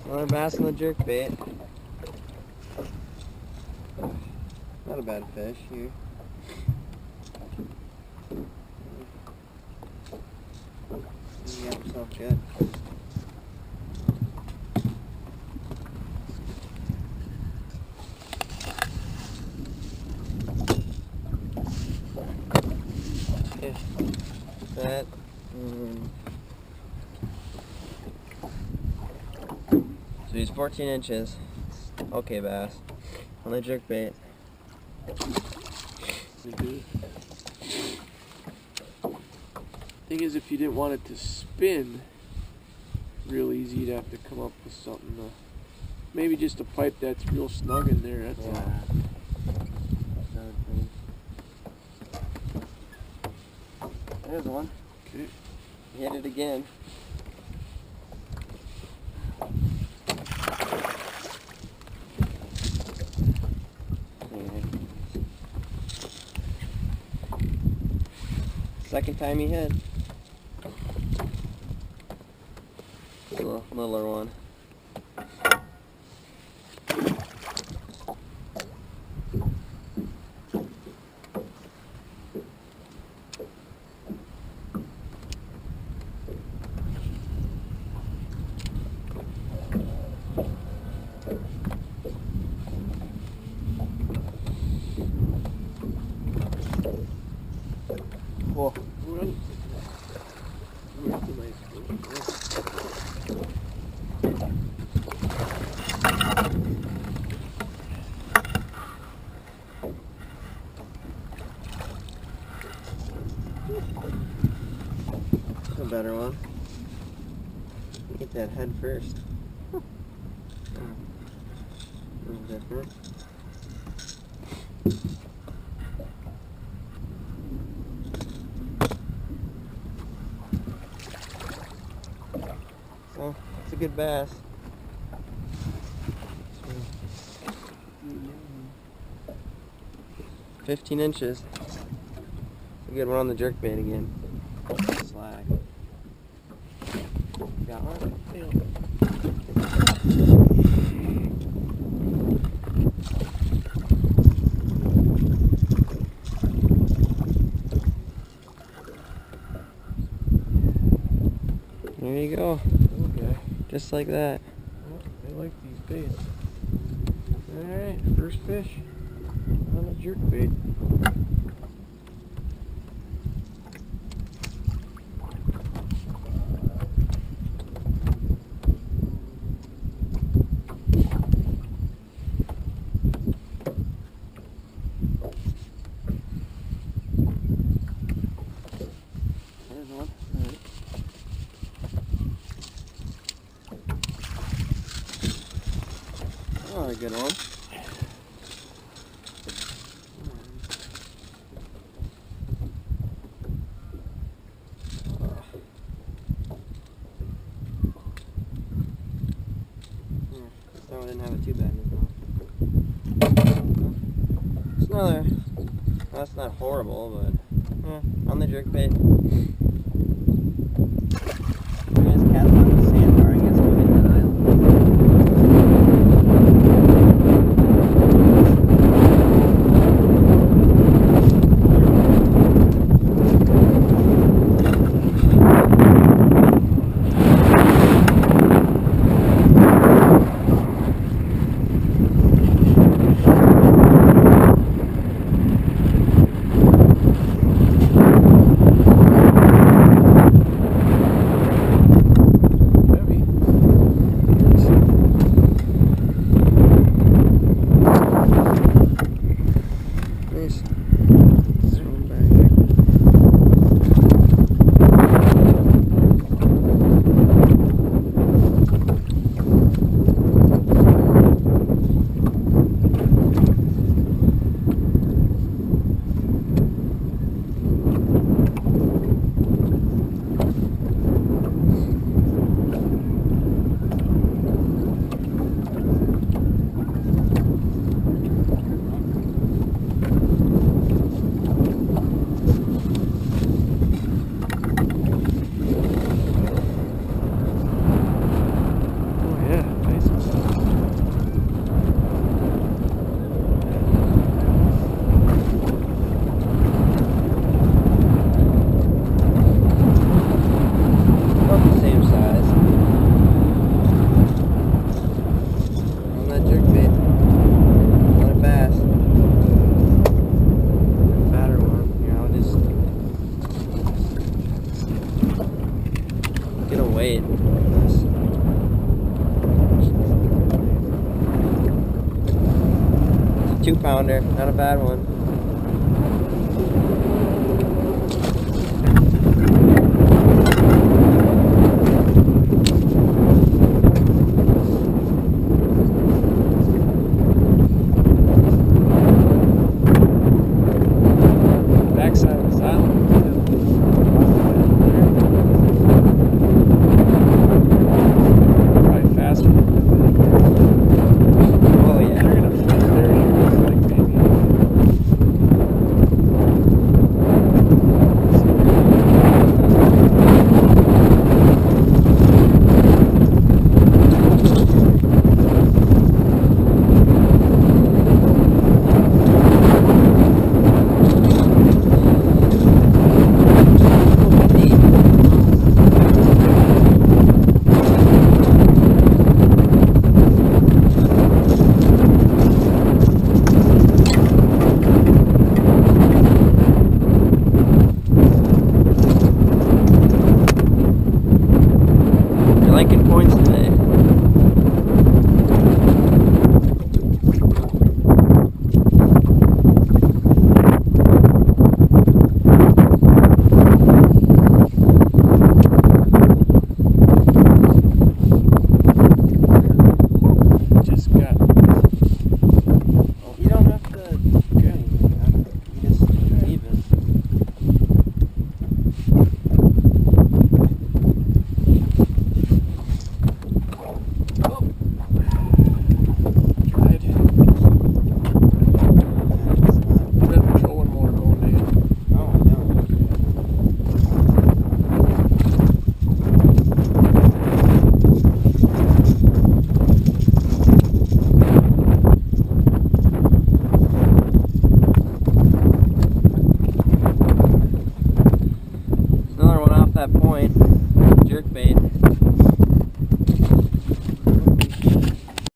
Another bass on the jerkbait. Not a bad fish here. You got yourself good. Okay, that. So he's 14 inches. Okay, bass on the jerkbait. Thing is, if you didn't want it to spin real easy, you'd have to come up with something. Maybe just a pipe that's real snug in there. That's all. There's one. Okay. Hit it again. Second time he hit. A littler one. Whoa. A better one. Get that head first. A little different. Oh, it's a good bass. 15 inches. It's a good one on the jerkbait again. Slag. Got one? There you go. Okay. Just like that. Well, they like these baits. Alright, first fish on a jerkbait. There's one. Oh, a good one. That one didn't have it too bad in his mouth. It's another. That's not horrible, but on the jerkbait. There's cats on the sandbar, I guess, moving that island. weight on this. 2-pounder, not a bad one. Backside of this island. Probably faster. Oh yeah. They're gonna fit there here, like maybe. You're liking points today. Just got. You don't have to do anything. You just leave it. Tried. That patrolling motor going down. Oh, no. Another one off that point. Jerkbait.